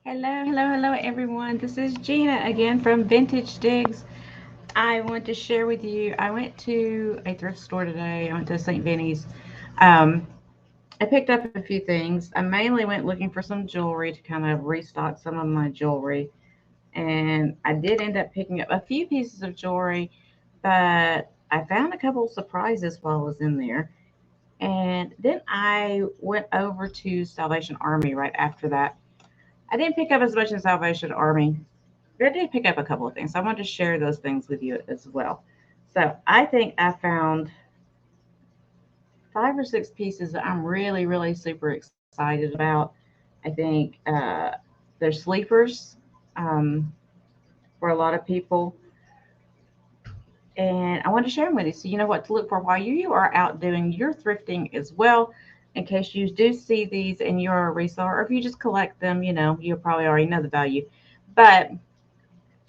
Hello, everyone. This is Gina again from Vintage Digs. I want to share with you. I went to a thrift store today. I went to St. Vinny's. Um, I picked up a few things. I mainly went looking for some jewelry to kind of restock some of my jewelry, and I did end up picking up a few pieces of jewelry, but I found a couple of surprises while I was in there. And then I went over to Salvation Army right after that. I didn't pick up as much in Salvation Army, but I did pick up a couple of things. So I wanted to share those things with you as well. So I think I found 5 or 6 pieces that I'm really super excited about. I think they're sleepers um, for a lot of people, and I want to share them with you so you know what to look for while you are out doing your thrifting as well. In case you do see these and you're a reseller, or if you just collect them, you probably already know the value. But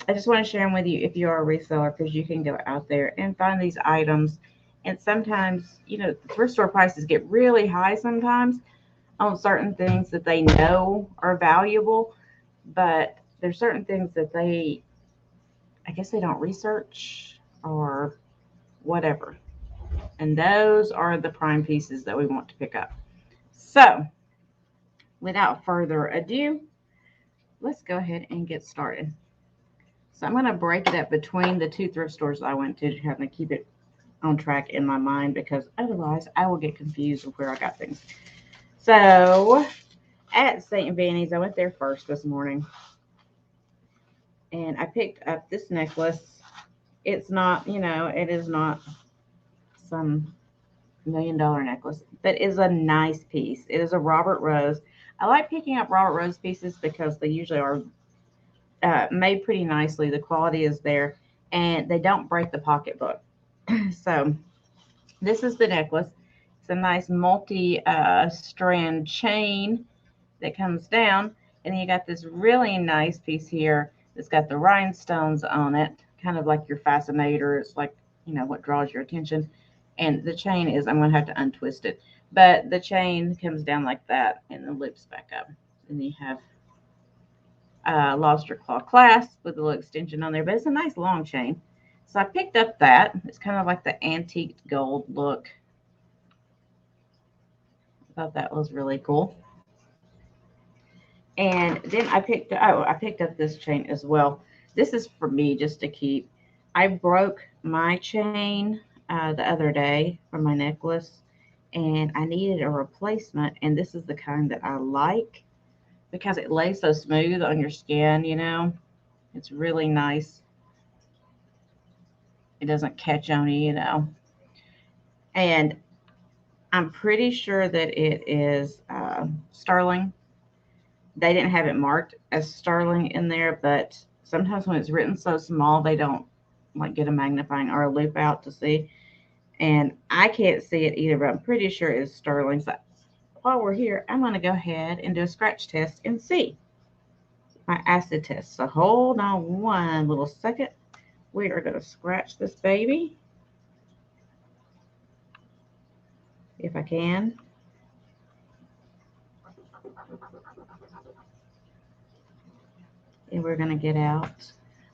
I just want to share them with you if you are a reseller because you can go out there and find these items. And sometimes, the thrift store prices get really high sometimes on certain things that they know are valuable, but there's certain things that I guess they don't research or whatever. And those are the prime pieces that we want to pick up. So, without further ado, let's go ahead and get started. So I'm going to break it up between the two thrift stores I went to kind of keep it on track in my mind because otherwise I will get confused with where I got things. So at St. Vanny's, I went there first this morning and I picked up this necklace. It's not, it is not some $1 million necklace, but it is a nice piece. It is a Robert Rose. I like picking up Robert Rose pieces because they usually are made pretty nicely. The quality is there, and they don't break the pocketbook. So this is the necklace. It's a nice multi strand chain that comes down, and then you got this really nice piece here that's got the rhinestones on it, kind of like your fascinator. It's like what draws your attention. And the chain is, I'm going to have to untwist it, but the chain comes down like that and then loops back up. And you have lobster claw clasp with a little extension on there, but it's a nice long chain. So I picked up that. It's kind of like the antique gold look. I thought that was really cool. And then I picked up this chain as well. This is for me just to keep. I broke my chain the other day from my necklace, and I needed a replacement. And this is the kind that I like because it lays so smooth on your skin. It's really nice. It doesn't catch on you. And I'm pretty sure that it is sterling. They didn't have it marked as sterling in there, but sometimes when it's written so small, they don't like get a magnifying or a loop out to see. And I can't see it either, but I'm pretty sure it's sterling. So while we're here, I'm going to go ahead and do a scratch test and see my acid test. So hold on one little second. We are going to scratch this baby if I can. And we're going to get out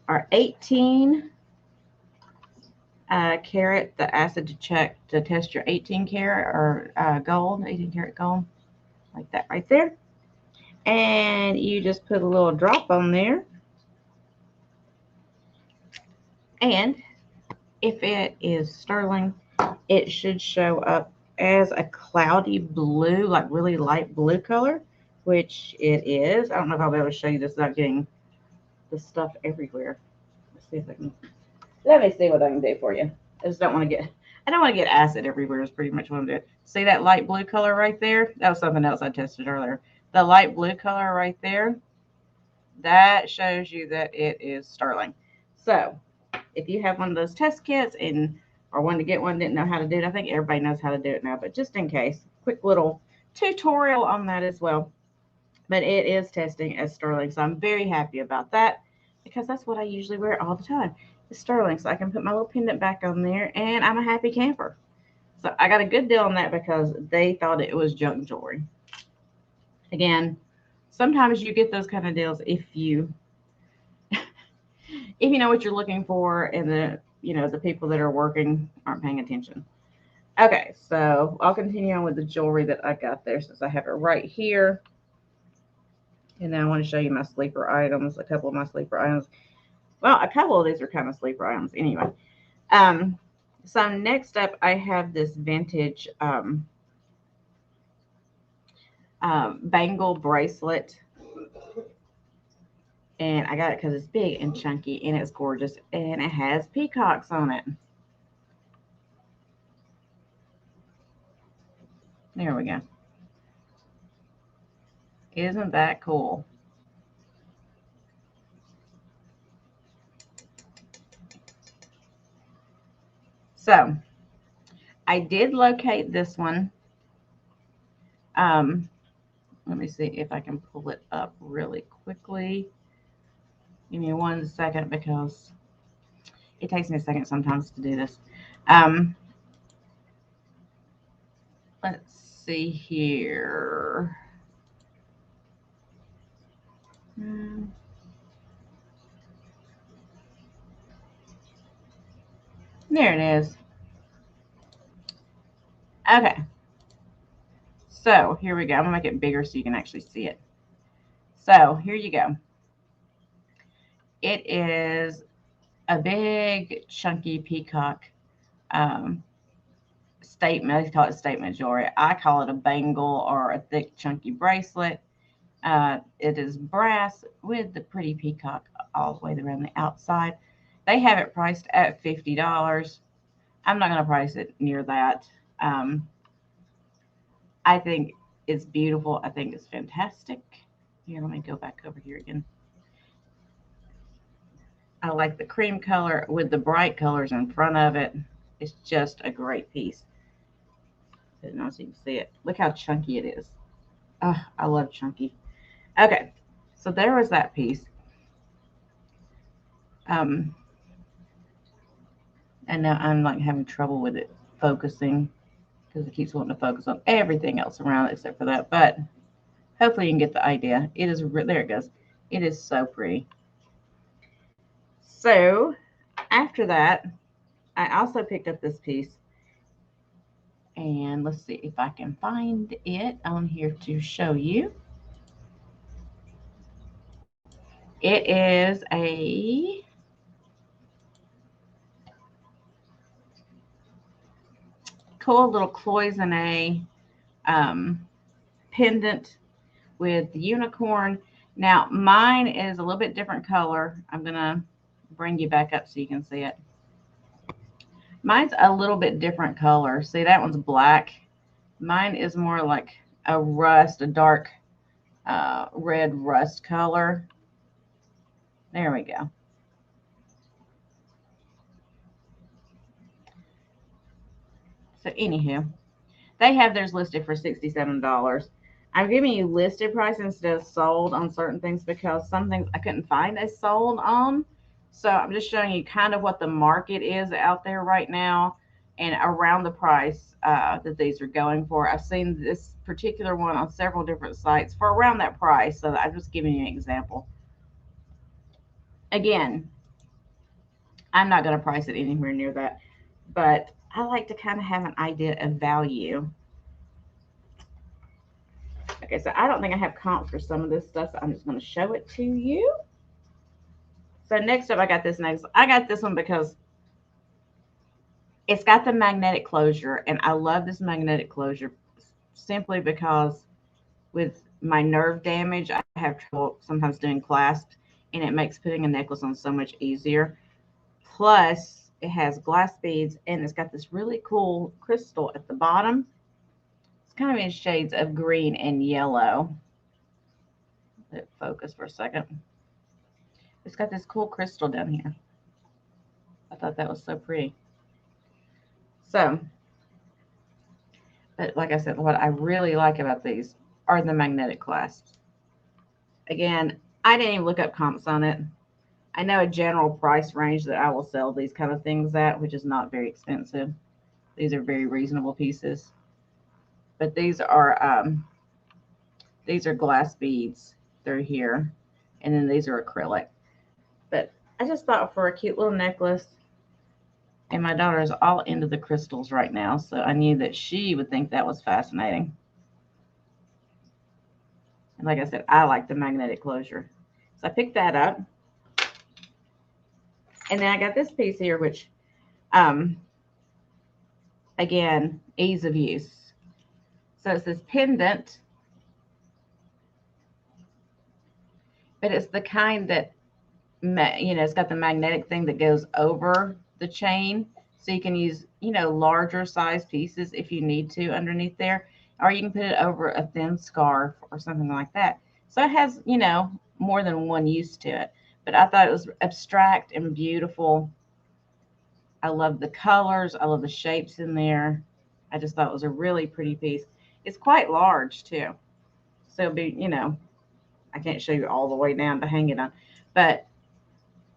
our 18 carat, the acid to test your 18 carat or gold, 18 karat gold, like that right there. And you just put a little drop on there. And if it is sterling, it should show up as a cloudy blue, like really light blue color, which it is. I don't know if I'll be able to show you this without getting the stuff everywhere. Let's see if I can. Let me see what I can do for you. I don't want to get acid everywhere is pretty much what I'm doing. See that light blue color right there? That was something else I tested earlier. The light blue color right there, that shows you that it is sterling. So if you have one of those test kits or wanted to get one, didn't know how to do it, I think everybody knows how to do it now, but just in case, quick little tutorial on that as well. But it is testing as sterling, so I'm very happy about that because that's what I usually wear all the time. It's sterling, so I can put my little pendant back on there, and I'm a happy camper. So I got a good deal on that because they thought it was junk jewelry. Again, sometimes you get those kind of deals if you know what you're looking for, and the people that are working aren't paying attention. Okay, so I'll continue on with the jewelry that I got there since I have it right here. And now I want to show you my sleeper items, a couple of my sleeper items. Well, a couple of these are kind of sleeper items anyway. Um, so next up, I have this vintage bangle bracelet. And I got it because it's big and chunky and it's gorgeous. And it has peacocks on it. There we go. Isn't that cool? So I did locate this one. Let me see if I can pull it up really quickly. Give me 1 second because it takes me a second sometimes to do this. Let's see here. There it is. Okay. So here we go. I'm going to make it bigger so you can actually see it. So here you go. It is a big, chunky peacock statement. They call it statement jewelry. I call it a bangle or a thick, chunky bracelet. It is brass with the pretty peacock all the way around the outside. They have it priced at $50. I'm not going to price it near that. I think it's beautiful. I think it's fantastic. Here, let me go back over here again. I like the cream color with the bright colors in front of it. It's just a great piece. I don't know if you can see it. Look how chunky it is. Oh, I love chunky. Okay, so there was that piece. And now I'm like having trouble with it focusing because it keeps wanting to focus on everything else around it except for that. But hopefully you can get the idea. It is, there it goes. It is so pretty. So after that, I also picked up this piece. And let's see if I can find it on here to show you. It is a cool little cloisonne pendant with the unicorn. Now mine is a little bit different color. I'm gonna bring you back up so you can see it. Mine's a little bit different color. See, that one's black. Mine is more like a rust, a dark red rust color. There we go. So anywho, they have theirs listed for $67. I'm giving you listed price instead of sold on certain things because some things I couldn't find as sold on. So I'm just showing you kind of what the market is out there right now and around the price that these are going for. I've seen this particular one on several different sites for around that price. So I'm just giving you an example. Again, I'm not going to price it anywhere near that, but I like to kind of have an idea of value. Okay, so I don't think I have comps for some of this stuff, so I'm just going to show it to you. So next up, I got this next. I got this one because it's got the magnetic closure, and I love this magnetic closure simply because with my nerve damage, I have trouble sometimes doing clasps, and it makes putting a necklace on so much easier. Plus, it has glass beads, and it's got this really cool crystal at the bottom. It's kind of in shades of green and yellow. Let it focus for a second. It's got this cool crystal down here. I thought that was so pretty. So, but like I said, what I really like about these are the magnetic clasps. Again, I didn't even look up comps on it. I know a general price range that I will sell these kind of things at, which is not very expensive. These are very reasonable pieces. But these are glass beads, through here. And then these are acrylic. But I just thought for a cute little necklace, and my daughter is all into the crystals right now, so I knew that she would think that was fascinating. And like I said, I like the magnetic closure. So I picked that up. And then I got this piece here, which, again, ease of use. So it's this pendant, but it's the kind that, it's got the magnetic thing that goes over the chain. So you can use, larger size pieces if you need to underneath there, or you can put it over a thin scarf or something like that. So it has, more than one use to it. But I thought it was abstract and beautiful. I love the colors. I love the shapes in there. I just thought it was a really pretty piece. It's quite large too. So it'll be, I can't show you all the way down to hang it on, but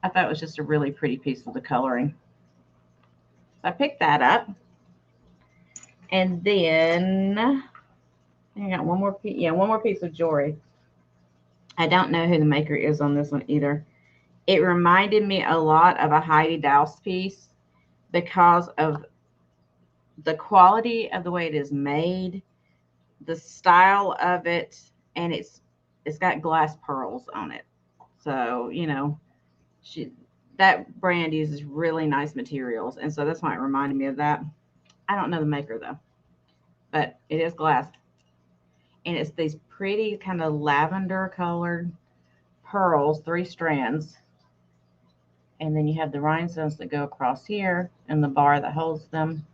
I thought it was just a really pretty piece of the coloring. So I picked that up. And then I got one more piece. Yeah, one more piece of jewelry. I don't know who the maker is on this one either. It reminded me a lot of a Heidi Daus piece because of the quality of the way it is made, the style of it, and it's got glass pearls on it. So, that brand uses really nice materials, and so that's why it reminded me of that. I don't know the maker though, but it is glass. And it's these pretty kind of lavender colored pearls, 3 strands. And then you have the rhinestones that go across here and the bar that holds them.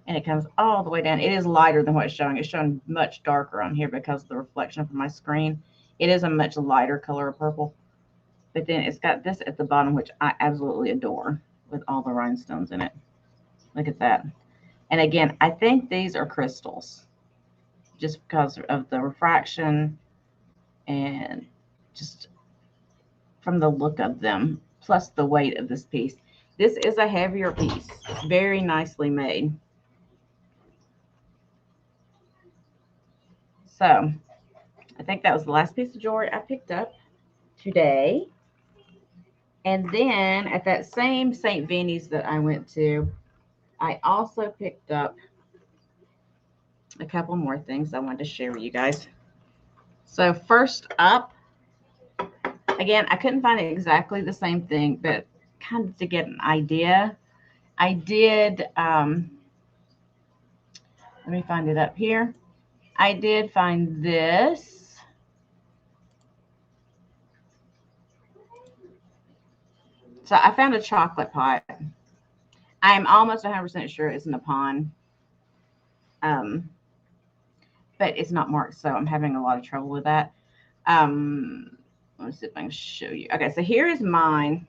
And it comes all the way down. It is lighter than what it's showing. It's showing much darker on here because of the reflection from my screen. It is a much lighter color of purple. But then it's got this at the bottom, which I absolutely adore, with all the rhinestones in it. Look at that. And again, I think these are crystals just because of the refraction and just from the look of them, plus the weight of this piece. This is a heavier piece. It's very nicely made. So I think that was the last piece of jewelry I picked up today. And then at that same St. Vinny's that I went to, I also picked up a couple more things I wanted to share with you guys. So first up, again, I couldn't find exactly the same thing, but kind of to get an idea, I did, let me find it up here. I did find this. So I found a chocolate pot. I am almost 100% sure it's Nippon. But it's not marked, so I'm having a lot of trouble with that. Let me see if I can show you. Okay, so here is mine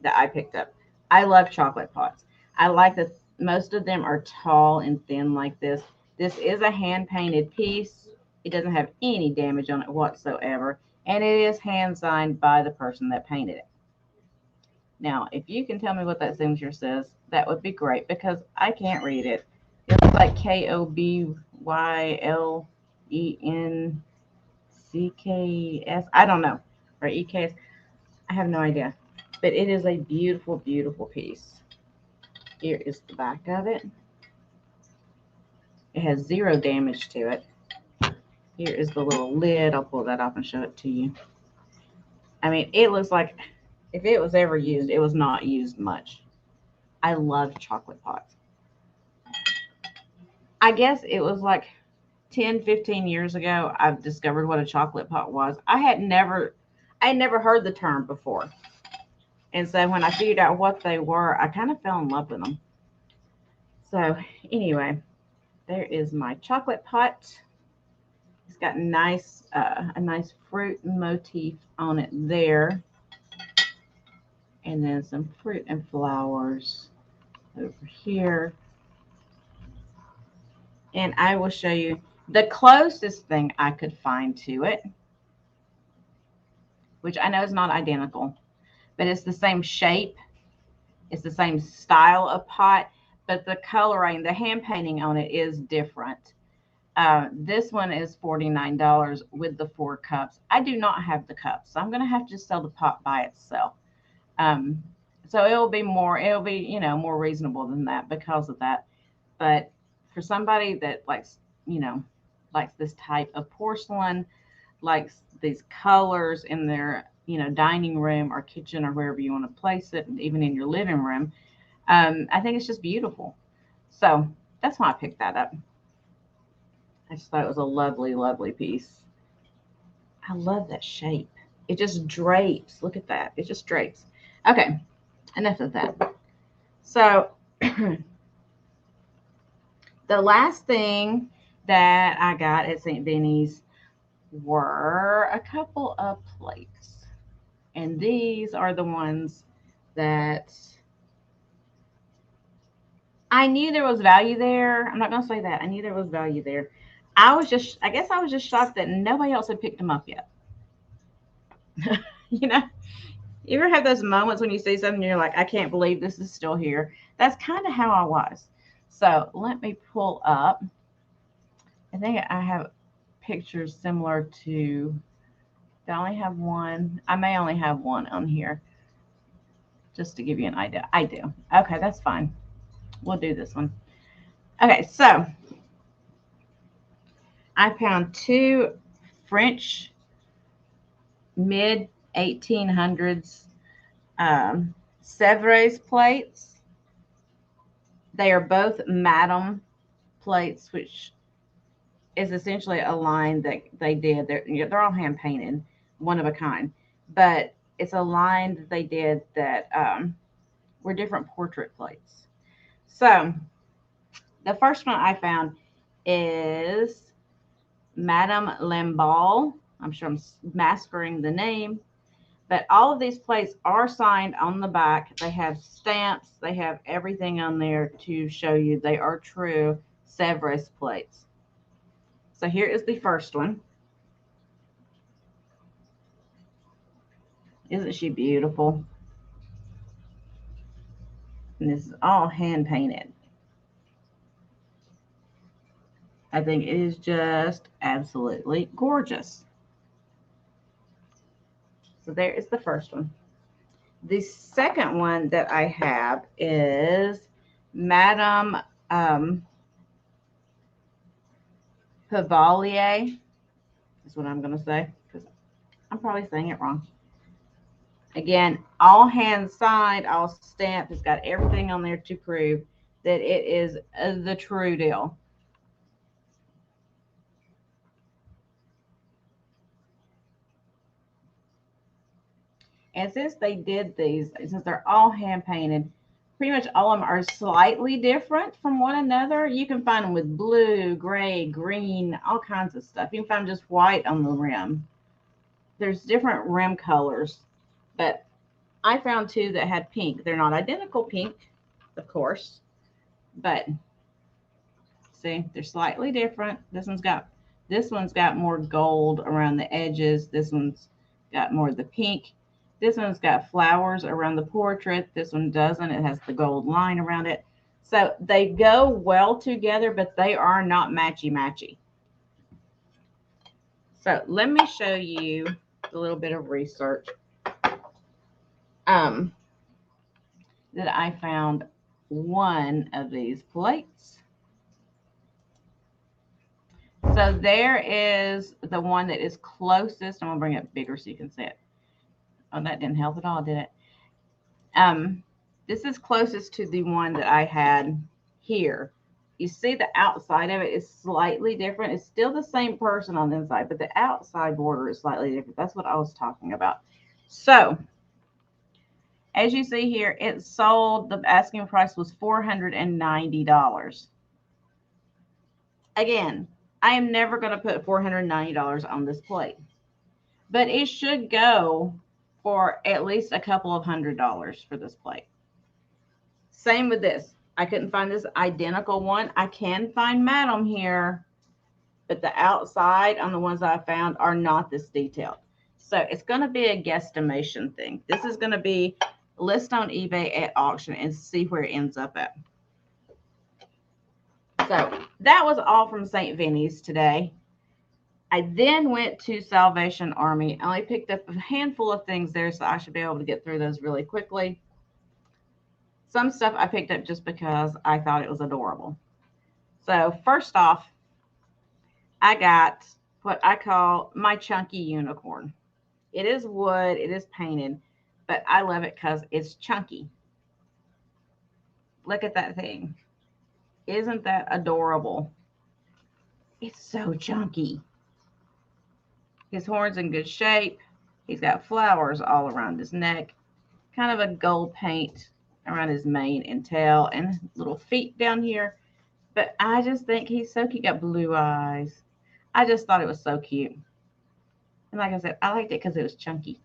that I picked up. I love chocolate pots. I like that most of them are tall and thin like this. This is a hand-painted piece. It doesn't have any damage on it whatsoever, and it is hand-signed by the person that painted it. Now, if you can tell me what that signature says, that would be great because I can't read it. It looks like KOBYLENCKS. I don't know. Or EKS. I have no idea. But it is a beautiful, beautiful piece. Here is the back of it. It has 0 damage to it. Here is the little lid. I'll pull that off and show it to you. I mean, it looks like if it was ever used, it was not used much. I love chocolate pots. I guess it was like 10, 15 years ago, I've discovered what a chocolate pot was. I had never heard the term before. And so when I figured out what they were, I kind of fell in love with them. So anyway, there is my chocolate pot. It's got a nice fruit motif on it there. And then some fruit and flowers over here. And I will show you the closest thing I could find to it, which I know is not identical, but it's the same shape. It's the same style of pot, but the coloring, the hand painting on it is different. This one is $49 with the 4 cups. I do not have the cups, so I'm going to have to just sell the pot by itself. Um, so it'll be, more reasonable than that because of that. But for somebody that likes, likes this type of porcelain, likes these colors in their, dining room or kitchen or wherever you want to place it, even in your living room, I think it's just beautiful. So that's why I picked that up. I just thought it was a lovely, lovely piece. I love that shape. It just drapes. Look at that. It just drapes. Okay, enough of that. So the last thing that I got at St. Benny's were a couple of plates. And these are the ones that I knew there was value there. I'm not going to say that. I knew there was value there. I guess I was just shocked that nobody else had picked them up yet. you know, you ever have those moments when you see something and you're like, I can't believe this is still here? That's kind of how I was. So let me pull up. I think I have pictures similar to, do I only have one? I may only have one on here just to give you an idea. I do. Okay, that's fine. We'll do this one. Okay, so I found 2 French mid 1800s Sevres plates. They are both Madame plates, which is essentially a line that they did. They're all hand painted, one of a kind, but it's a line that they did that were different portrait plates. So the first one I found is Madame Lamballe. I'm sure I'm massacring the name, but all of these plates are signed on the back. They have stamps. They have everything on there to show you they are true Sevres plates. So here is the first one. Isn't she beautiful? And this is all hand painted. I think it is just absolutely gorgeous. So there is the first one. The second one that I have is Madame Pavalier. Is what I'm going to say because I'm probably saying it wrong. Again, all hand signed, all stamped. It's got everything on there to prove that it is the true deal. And since they did these, since they're all hand painted, pretty much all of them are slightly different from one another. You can find them with blue, gray, green, all kinds of stuff. You can find just white on the rim. There's different rim colors, but I found 2 that had pink. They're not identical pink, of course, but see, they're slightly different. This one's got more gold around the edges. This one's got more of the pink. This one's got flowers around the portrait. This one doesn't. It has the gold line around it. So they go well together, but they are not matchy-matchy. So let me show you a little bit of research that I found one of these plates. So there is the one that is closest. I'm going to bring it bigger so you can see it. Oh, that didn't help at all, did it? This is closest to the one that I had here. You see the outside of it is slightly different. It's still the same person on the inside, but the outside border is slightly different. That's what I was talking about. So as you see here, it sold, the asking price was $490. Again, I am never going to put $490 on this plate, but it should go for at least a couple of $100s for this plate. Same with this. I couldn't find this identical one. I can find Madame here, but the outside on the ones I found are not this detailed. So it's going to be a guesstimation thing. This is going to be list on eBay at auction and see where it ends up at. So that was all from St. Vinny's today. I then went to Salvation Army. I only picked up a handful of things there, so I should be able to get through those really quickly. Some stuff I picked up just because I thought it was adorable. So first off, I got what I call my chunky unicorn. It is wood, it is painted, but I love it because it's chunky. Look at that thing. Isn't that adorable? It's so chunky. His horn's in good shape. He's got flowers all around his neck, kind of a gold paint around his mane and tail, and little feet down here. But I just think he's so cute. Got blue eyes. I just thought it was so cute. And like I said, I liked it because it was chunky.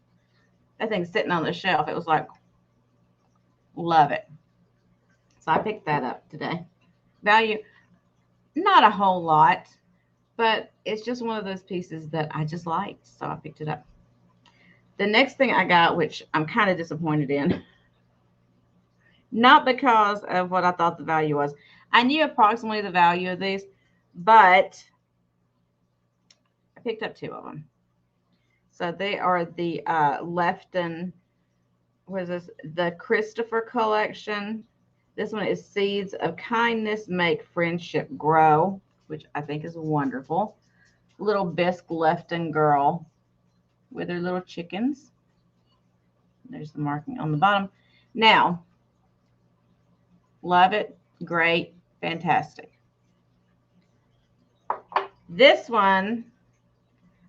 That thing's sitting on the shelf. It was like, love it. So I picked that up today. Value, not a whole lot, but it's just one of those pieces that I just liked. So I picked it up. The next thing I got, which I'm kind of disappointed in, not because of what I thought the value was. I knew approximately the value of these, but I picked up 2 of them. So they are the Lefton, what is this? The Christopher collection. This one is Seeds of Kindness Make Friendship Grow, which I think is wonderful. Little bisque Lefton girl with her little chickens. There's the marking on the bottom. Now, love it. Great. Fantastic. This one,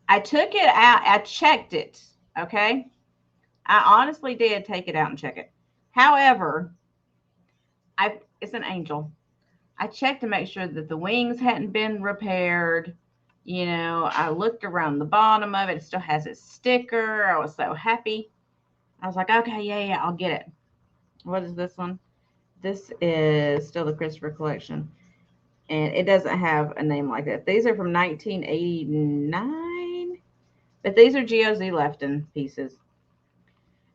I took it out. I checked it. Okay. I honestly did take it out and check it. However, it's an angel. I checked to make sure that the wings hadn't been repaired. You know, I looked around the bottom of it. It still has its sticker. I was so happy. I was like, okay, yeah, I'll get it. What is this one? This is still the Christopher collection. And it doesn't have a name like that. These are from 1989. But these are G.O.Z. Lefton pieces.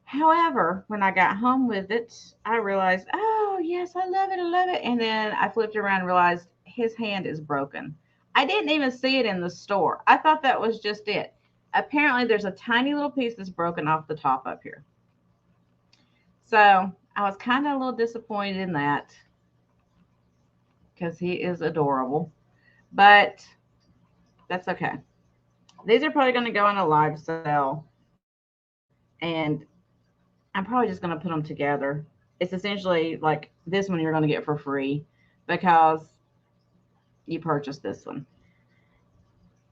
However, when I got home with it, I realized, oh, yes, I love it. I love it. And then I flipped around and realized his hand is broken. I didn't even see it in the store. I thought that was just it. Apparently, there's a tiny little piece that's broken off the top up here. So I was kind of a little disappointed in that because he is adorable. But that's okay. These are probably going to go on a live sale. And I'm probably just going to put them together. It's essentially like this one you're going to get for free because you purchased this one.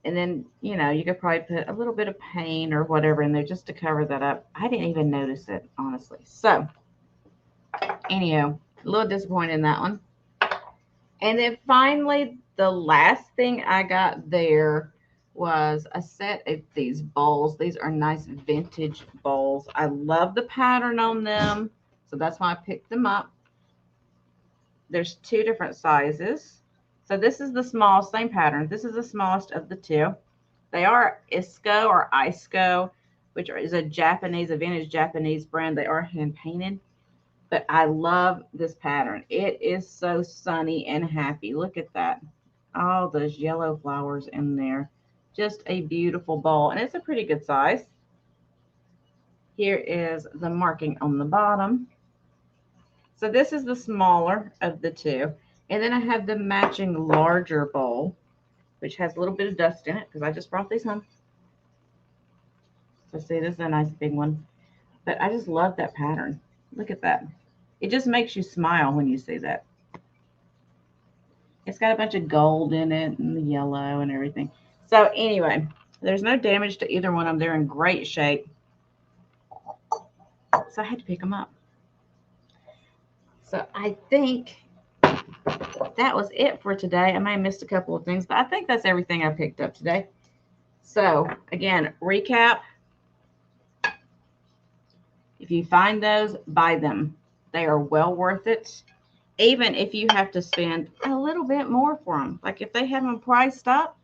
And then, you know, you could probably put a little bit of paint or whatever in there just to cover that up. I didn't even notice it, honestly. So, anyhow, a little disappointed in that one. And then finally, the last thing I got there was a set of these bowls. These are nice vintage bowls. I love the pattern on them, so that's why I picked them up. There's 2 different sizes. So this is the small, same pattern. This is the smallest of the 2. They are Isco or Isco, which is a vintage Japanese brand. They are hand painted, but I love this pattern. It is so sunny and happy. Look at that. All those yellow flowers in there. Just a beautiful bowl, and it's a pretty good size. Here is the marking on the bottom. So this is the smaller of the 2. And then I have the matching larger bowl, which has a little bit of dust in it because I just brought these home. So see, this is a nice big one. But I just love that pattern. Look at that. It just makes you smile when you see that. It's got a bunch of gold in it and the yellow and everything. So anyway, there's no damage to either one of them. They're in great shape. So I had to pick them up. So I think that was it for today. I may have missed a couple of things, but I think that's everything I picked up today. So again, recap. If you find those, buy them. They are well worth it. Even if you have to spend a little bit more for them. Like if they have them priced up,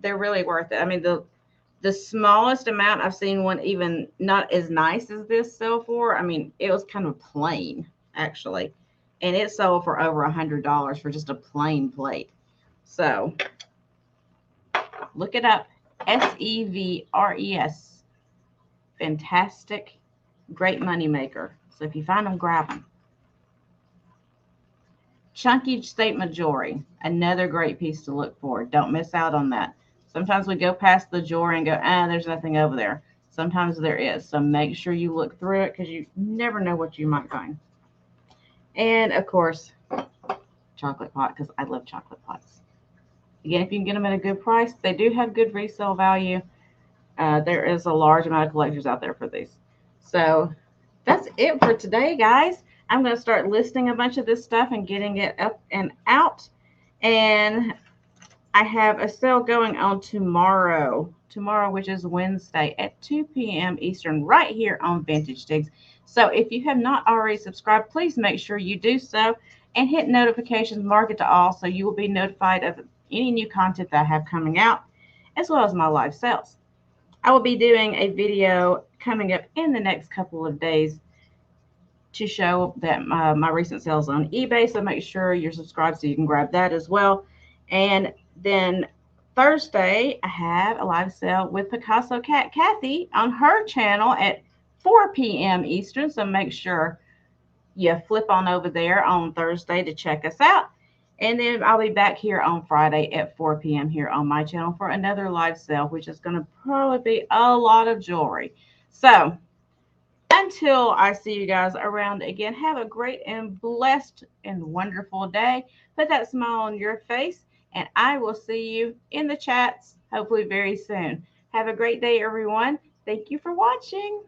they're really worth it. I mean, the smallest amount I've seen one even not as nice as this sell for. I mean, it was kind of plain, actually. and it sold for over $100 for just a plain plate. So look it up. Sevres. Fantastic, great money maker. So if you find them, grab them. Chunky statement jewelry, another great piece to look for. Don't miss out on that. Sometimes we go past the jewelry and go, there's nothing over there. Sometimes there is. So make sure you look through it because you never know what you might find. And of course, chocolate pot, because I love chocolate pots. Again, if you can get them at a good price, they do have good resale value. There is a large amount of collectors out there for these. So that's it for today, guys. I'm going to start listing a bunch of this stuff and getting it up and out. And I have a sale going on tomorrow, which is Wednesday at 2 p.m. Eastern, right here on Vintage Digs. So if you have not already subscribed, please make sure you do so and hit notifications, mark it to all, so you will be notified of any new content that I have coming out, as well as my live sales. I will be doing a video coming up in the next couple of days to show that my recent sales on eBay. So make sure you're subscribed so you can grab that as well. And then Thursday, I have a live sale with Picasso Cat Kathy on her channel at 4 p.m. Eastern. So make sure you flip on over there on Thursday to check us out. And then I'll be back here on Friday at 4 p.m. here on my channel for another live sale, which is going to probably be a lot of jewelry. So until I see you guys around again, have a great and blessed and wonderful day. Put that smile on your face, and I will see you in the chats hopefully very soon. Have a great day, everyone. Thank you for watching.